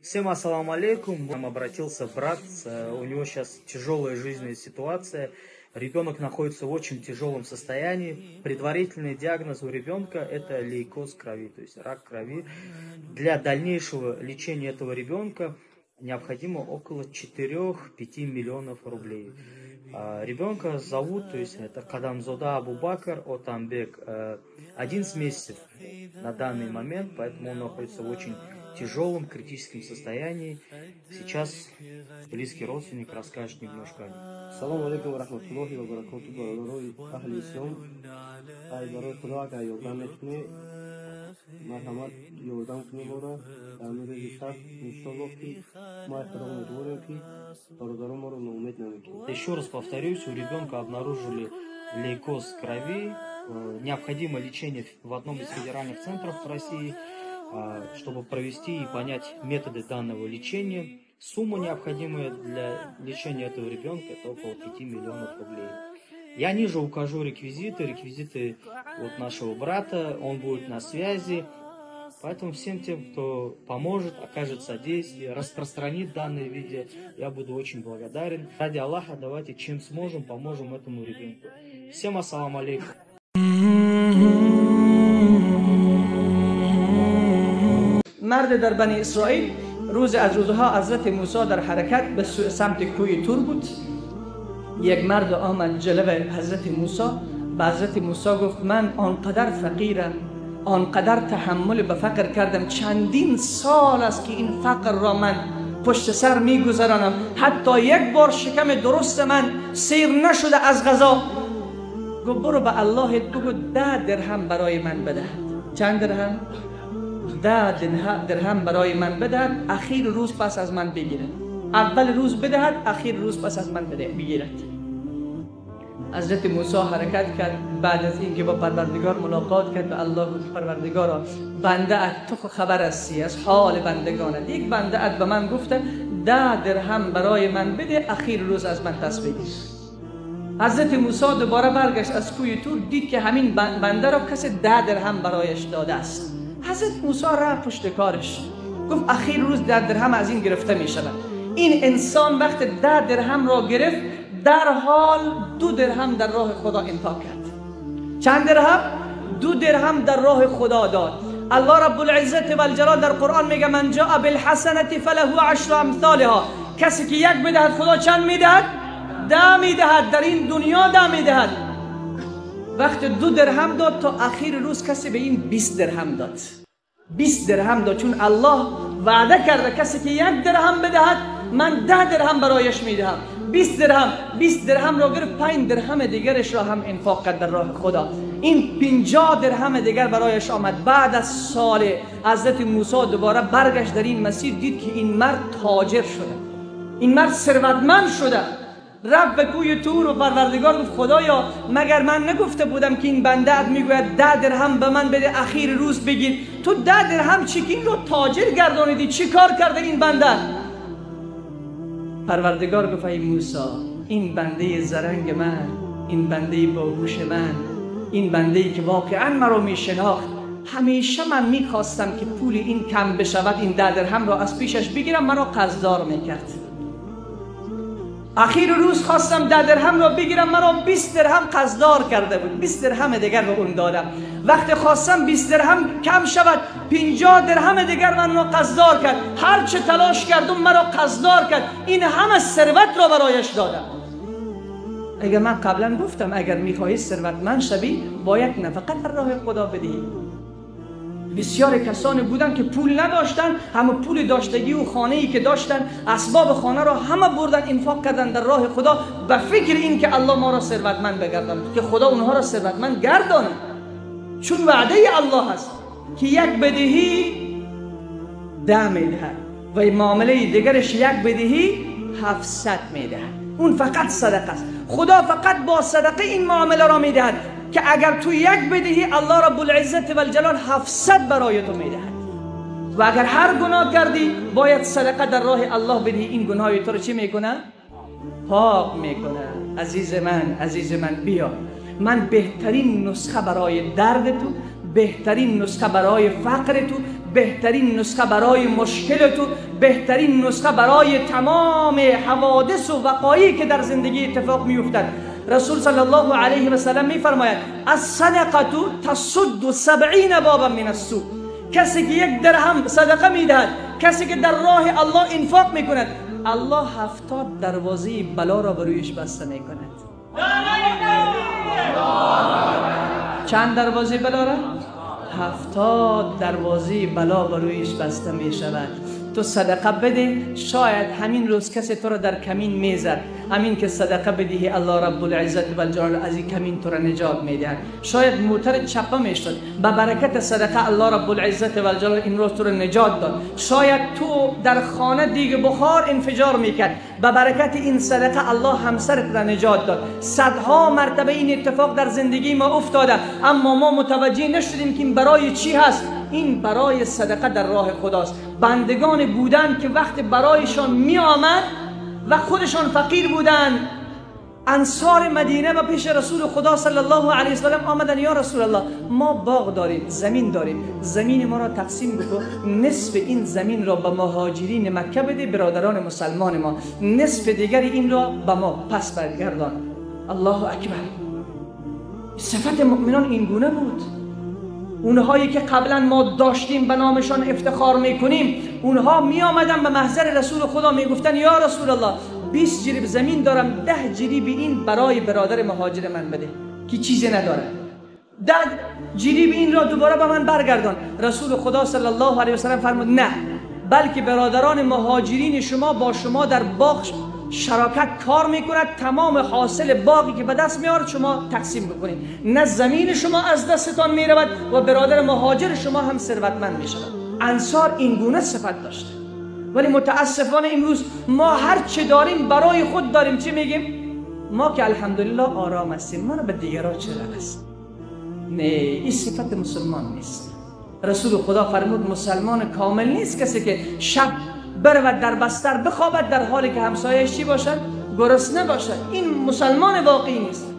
Всем ассаламу алейкум. К нам обратился брат, у него сейчас тяжелая жизненная ситуация. Ребенок находится в очень тяжелом состоянии. Предварительный диагноз у ребенка – это лейкоз крови, то есть рак крови. Для дальнейшего лечения этого ребенка необходимо около 4-5 миллионов рублей. Ребенка зовут, то есть это Кадамзода Абубакр Отамбек, 11 месяцев на данный момент, поэтому он находится в очень тяжелом, критическом состоянии. Сейчас близкий родственник расскажет немножко. Саламу алейкум ва рахматуллахи ва баракатуху, бародарои ахли ислам. Ай барои худо агар ёрдам метавонӣ, марҳамат ёрдам кунӣ бора. Дар рӯзи сахт иншоллоҳ ки мо худо умедворем ки бародарон моро ноумед намекунад. Еще раз повторюсь, у ребенка обнаружили лейкоз крови. Необходимо лечение в одном из федеральных центров в России, чтобы провести и понять методы данного лечения. Сумма, необходимая для лечения этого ребенка, это около 5 миллионов рублей. Я ниже укажу реквизиты вот нашего брата, он будет на связи. Поэтому всем тем, кто поможет, окажет содействие, распространит данное видео, я буду очень благодарен. Ради Аллаха, давайте чем сможем, поможем этому ребенку. Всем ассаламу алейкум. مرد در بنی اسرائیل روز از روزها حضرت موسی در حرکت به سمت کوی تور بود. یک مرد آمد جلو حضرت موسی، به حضرت موسی گفت من آنقدر فقیرم، آنقدر تحمل به فقر کردم، چندین سال است که این فقر را من پشت سر میگذرانم، حتی یک بار شکم درست من سیر نشده از غذا. گفت برو به اللهت بگو 10 درهم برای من بدهد. چند درهم؟ 10 درهم برای من بدهد، اخیر روز پس از من بگیرد. اول روز بدهد، اخیر روز پس از من بگیرد. حضرت موسی حرکت کرد. بعد از اینکه با پروردگار ملاقات کرد، به الله گفت پروردگارا بنده ات تو خبر هستی از حال بندگانت. یک بنده ات به من گفته 10 درهم برای من بده، اخیر روز از من پس بگیر. حضرت موسی دوباره برگشت از کوی تور، دید که همین بنده را کسی 10 درهم برایش داده است. حضرت موسی رفت پشت کارش، گفت اخیر روز 10 درهم از این گرفته می شود. این انسان وقت 10 درهم را گرفت، در حال 2 درهم در راه خدا انفاق کرد. چند درهم؟ 2 درهم در راه خدا داد. الله رب العزت و الجلال در قرآن میگه من جاء بالحسنة فله 10 امثالها. کسی که یک بدهد خدا چند میدهد؟ 10 میدهد. در این دنیا 10 میدهد. وقت 2 درهم داد، تا اخیر روز کسی به این 20 درهم داد. 20 درهم داد، چون الله وعده کرده کسی که 1 درهم بدهد من 10 درهم برایش میدهم. 20 درهم را گرفت، 5 درهم دیگرش را هم انفاق کرد در راه خدا. این 50 درهم دیگر برایش آمد. بعد از سال حضرت موسی دوباره برگشت در این مسیر، دید که این مرد تاجر شده، این مرد ثروتمند شده. رفت به کوی تور و پروردگار گفت خدایا مگر من نگفته بودم که این بنده ات میگوید 10 درهم به من بده، اخیر روز بگیر؟ تو 10 درهم چیکین رو تاجر گردانیدی، چی کار کرده این بنده؟ پروردگار گفت ای موسی، این بنده زرنگ من، این بنده باهوش من، این بنده که واقعا مرا میشناخت، همیشه من میخواستم که پول این کم بشود، این 10 درهم را از پیشش بگیرم، مرا قرضدار میکرد. اخیر روز خواستم 10 درهم را بگیرم، مرا 20 درهم قرضدار کرده بود. 20 درهم دیگر به اون دادم. وقتی خواستم 20 درهم کم شود، 50 درهم دیگر من را قرضدار کرد. هر چه تلاش کردم مرا قرضدار کرد. این همه ثروت را برایش دادم. اگر من قبلا گفتم اگر میخواهی ثروتمند شوی باید نفقه در راه خدا بدهی. بسیار کسانی بودن که پول نداشتن، همه پول داشتگی و خانه‌ای که داشتن، اسباب خانه را همه بردن انفاق کردن در راه خدا، به فکر این که الله ما را ثروتمند بگرداند، که خدا اونها را ثروتمند گرداند. چون وعده الله هست که یک بدهی 10 میدهد و معامله دیگرش یک بدهی 700 میدهد. اون فقط صدقه است. خدا فقط با صدقه این معامله را میدهد که اگر تو یک بدهی الله رب العزت و الجلال 700 برای تو میدهد. و اگر هر گناه کردی باید صدقه در راه الله بدهی. این گناه تو رو چی میکنه؟ پاک میکنه. عزیز من بیا، من بهترین نسخه برای درد تو، بهترین نسخه برای فقر تو، بهترین نسخه برای مشکل تو، بهترین نسخه برای تمام حوادث و وقایعی که در زندگی اتفاق میافتد. رسول صلی الله علیه و سلم میفرماید الصدقه تصد 70 بابا من السوء. کسی که 1 درهم صدقه میدهد، کسی که در راه الله انفاق میکند، الله 70 دروازه بلا را برویش بسته میکند. چند دروازه بلا را؟ 70 دروازه بلا برویش بسته می شود. تو صدقه بده، شاید همین روز کسی تو را در کمین میزد، همین که صدقه بدهی الله رب العزت و الجلال از این کمین تو را نجات میدهد. شاید موتر چپه میشد، به برکت صدقه الله رب العزت و الجلال این روز تو را نجات داد. شاید تو در خانه دیگه بخار انفجار میکرد، به برکت این صدقه الله همسرت را نجات داد. صدها مرتبه این اتفاق در زندگی ما افتاده، اما ما متوجه نشدیم که این برای چی هست. این برای صدقه در راه خداست. بندگان بودن که وقت برایشان می آمد و خودشان فقیر بودن، انصار مدینه و پیش رسول خدا صلی الله علیه و سلم آمدن، یا رسول الله ما باغ داریم، زمین داریم، زمین ما را تقسیم بکن، نصف این زمین را به مهاجرین مکه بده، برادران مسلمان ما، نصف دیگر این را به ما پس برگردان. الله اکبر. صفت مؤمنان این گونه بود. اونهایی که قبلا ما داشتیم به نامشان افتخار میکنیم، اونها می آمدن به محضر رسول خدا میگفتن یا رسول الله 20 جریب زمین دارم، 10 جریب این برای برادر مهاجر من بده که چیزی نداره، 10 جریب این را دوباره به من برگردان. رسول خدا صلی الله علیه و سلم فرمود نه، بلکه برادران مهاجرین شما با شما در باغ شراکت کار میکند، تمام حاصل باقی که به دست میارد شما تقسیم بکنید، نه زمین شما از دستتان میرود و برادر مهاجر شما هم ثروتمند میشود. انصار این گونه صفت داشته. ولی متاسفانه امروز ما هر چه داریم برای خود داریم. چی میگیم؟ ما که الحمدلله آرام هستیم، ما رو به دیگران چه ربط؟ نه، این صفت مسلمان نیست. رسول خدا فرمود مسلمان کامل نیست کسی که شب برود در بستر بخوابد در حالی که همسایه‌اش چی باشد؟ گرسنه باشد. این مسلمان واقعی نیست.